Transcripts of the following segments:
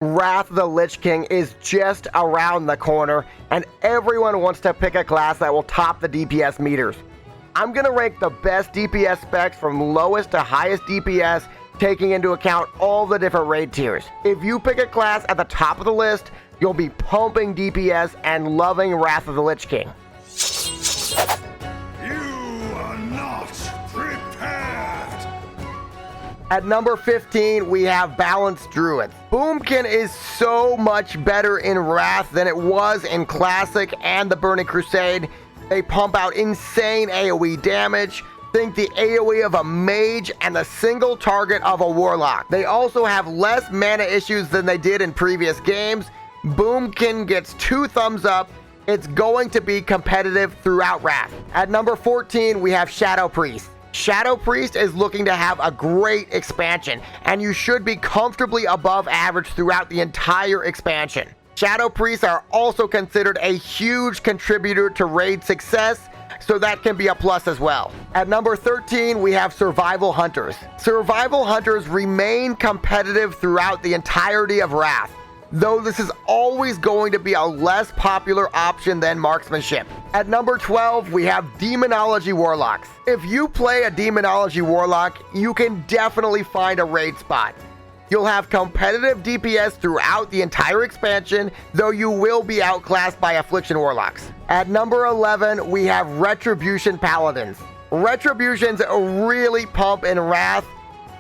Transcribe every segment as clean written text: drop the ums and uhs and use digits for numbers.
Wrath of the Lich King is just around the corner, and everyone wants to pick a class that will top the DPS meters. I'm going to rank the best DPS specs from lowest to highest DPS, taking into account all the different raid tiers. If you pick a class at the top of the list, you'll be pumping DPS and loving Wrath of the Lich King. At number 15, we have Balanced Druid. Boomkin is so much better in Wrath than it was in Classic and the Burning Crusade. They pump out insane AoE damage. Think the AoE of a mage and the single target of a warlock. They also have less mana issues than they did in previous games. Boomkin gets 2 thumbs up. It's going to be competitive throughout Wrath. At number 14, we have Shadow Priest. Shadow Priest is looking to have a great expansion, and you should be comfortably above average throughout the entire expansion. Shadow Priests are also considered a huge contributor to raid success, so that can be a plus as well. At number 13, we have Survival Hunters. Survival Hunters remain competitive throughout the entirety of Wrath, though this is always going to be a less popular option than Marksmanship. At number 12, we have Demonology Warlocks. If you play a Demonology Warlock, you can definitely find a raid spot. You'll have competitive DPS throughout the entire expansion, though you will be outclassed by Affliction Warlocks. At number 11, we have Retribution Paladins. Retributions really pump in Wrath.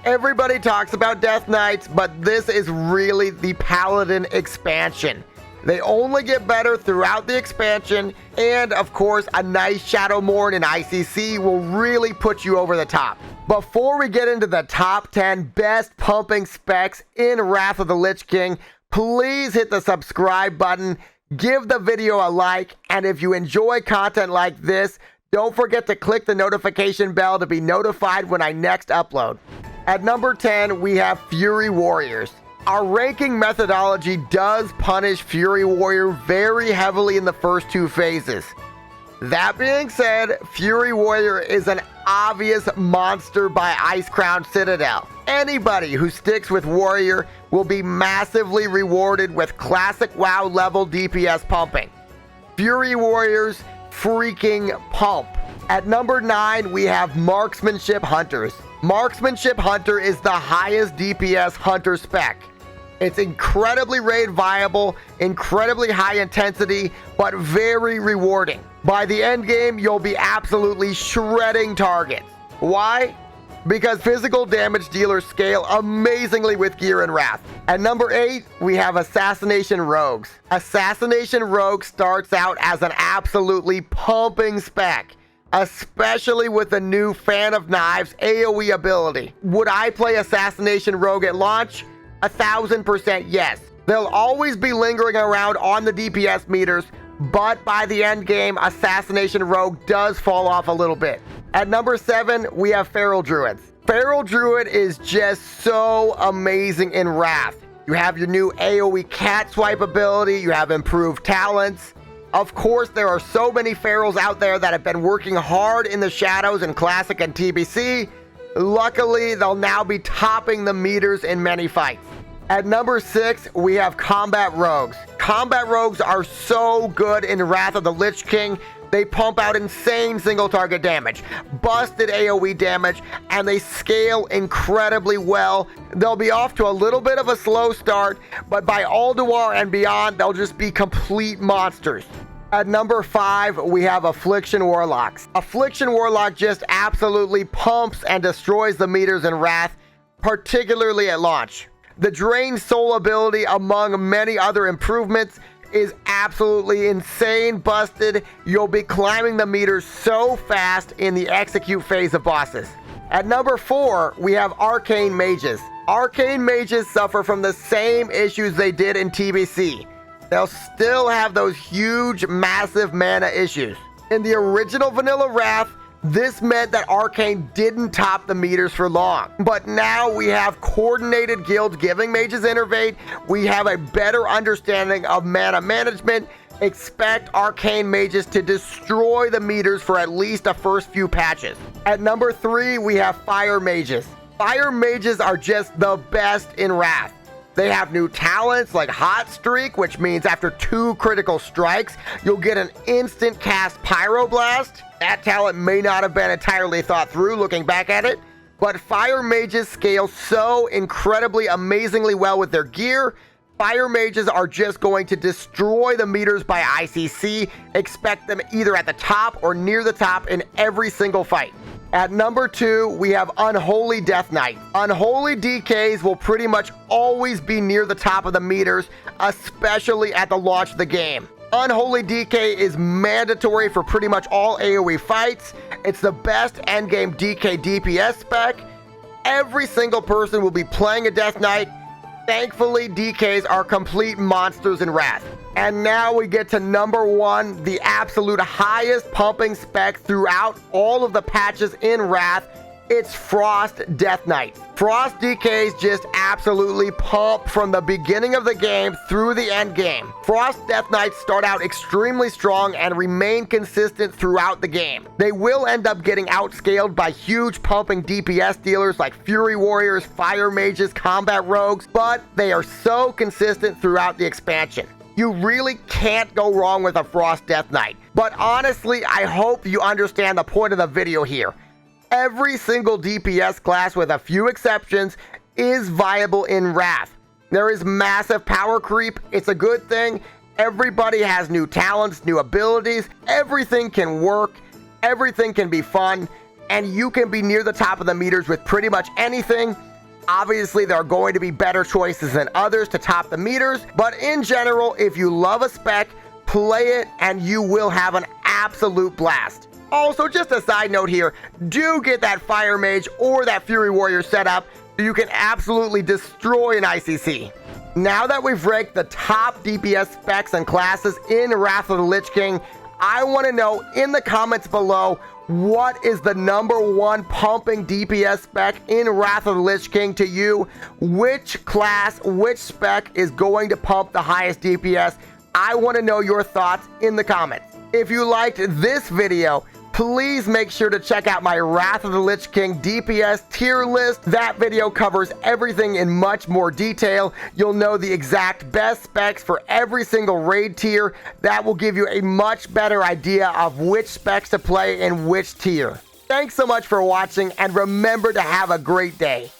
Everybody talks about Death Knights, but this is really the Paladin expansion. They only get better throughout the expansion, and of course, a nice Shadowmourne in ICC will really put you over the top. Before we get into the top 10 best pumping specs in Wrath of the Lich King, please hit the subscribe button, give the video a like, and if you enjoy content like this, don't forget to click the notification bell to be notified when I next upload. At number 10, we have Fury Warriors. Our ranking methodology does punish Fury Warrior very heavily in the first 2 phases. That being said, Fury Warrior is an obvious monster by Icecrown Citadel. Anybody who sticks with Warrior will be massively rewarded with classic WoW level DPS pumping. Fury Warriors freaking pump. At number 9, we have Marksmanship Hunters. Marksmanship Hunter is the highest DPS Hunter spec. It's incredibly raid viable, incredibly high intensity, but very rewarding. By the end game, you'll be absolutely shredding targets. Why? Because physical damage dealers scale amazingly with gear and Wrath. At number 8, we have Assassination Rogues. Assassination Rogue starts out as an absolutely pumping spec, especially with the new Fan of Knives AoE ability. Would I play Assassination Rogue at launch? 1000% yes. They'll always be lingering around on the DPS meters, but by the end game, Assassination Rogue does fall off a little bit. At number 7, we have Feral Druids. Feral Druid is just so amazing in Wrath. You have your new AoE cat swipe ability, you have improved talents. Of course, there are so many Ferals out there that have been working hard in the shadows in Classic and TBC. Luckily, they'll now be topping the meters in many fights. At number 6, we have Combat Rogues. Combat Rogues are so good in Wrath of the Lich King. They pump out insane single target damage, busted AoE damage, and they scale incredibly well. They'll be off to a little bit of a slow start, but by Ulduar and beyond, they'll just be complete monsters. At number 5, we have Affliction Warlocks. Affliction Warlock just absolutely pumps and destroys the meters in Wrath, particularly at launch. The Drain Soul ability, among many other improvements, is absolutely insane busted. You'll be climbing the meters so fast in the execute phase of bosses. At number 4, we have Arcane Mages. Arcane Mages suffer from the same issues they did in TBC. They'll still have those huge, massive mana issues. In the original Vanilla Wrath, this meant that Arcane didn't top the meters for long. But now we have coordinated guilds giving mages innervate. We have a better understanding of mana management. Expect Arcane Mages to destroy the meters for at least the first few patches. At number 3, we have Fire Mages. Fire Mages are just the best in Wrath. They have new talents like Hot Streak, which means after 2 critical strikes, you'll get an instant cast Pyroblast. That talent may not have been entirely thought through looking back at it, but fire mages scale so incredibly amazingly well with their gear. Fire mages are just going to destroy the meters by ICC. Expect them either at the top or near the top in every single fight. At number 2, we have Unholy Death Knight. Unholy DKs will pretty much always be near the top of the meters, especially at the launch of the game. Unholy DK is mandatory for pretty much all AoE fights. It's the best endgame DK DPS spec. Every single person will be playing a Death Knight. Thankfully, DKs are complete monsters in Wrath. And now we get to number 1, the absolute highest pumping spec throughout all of the patches in Wrath. It's Frost Death Knight. Frost DKs just absolutely pump from the beginning of the game through the end game. Frost Death Knights start out extremely strong and remain consistent throughout the game. They will end up getting outscaled by huge pumping DPS dealers like Fury Warriors, Fire Mages, Combat Rogues, but they are so consistent throughout the expansion. You really can't go wrong with a Frost Death Knight. But honestly, I hope you understand the point of the video here. Every single DPS class, with a few exceptions, is viable in Wrath. There is massive power creep. It's a good thing. Everybody has new talents, new abilities. Everything can work. Everything can be fun. And you can be near the top of the meters with pretty much anything. Obviously, there are going to be better choices than others to top the meters. But in general, if you love a spec, play it and you will have an absolute blast. Also, just a side note here, do get that Fire Mage or that Fury Warrior set up so you can absolutely destroy an ICC. Now that we've ranked the top DPS specs and classes in Wrath of the Lich King, I want to know in the comments below, what is the number 1 pumping DPS spec in Wrath of the Lich King to you? Which class, which spec is going to pump the highest DPS? I want to know your thoughts in the comments. If you liked this video, please make sure to check out my Wrath of the Lich King DPS tier list. That video covers everything in much more detail. You'll know the exact best specs for every single raid tier. That will give you a much better idea of which specs to play in which tier. Thanks so much for watching, and remember to have a great day.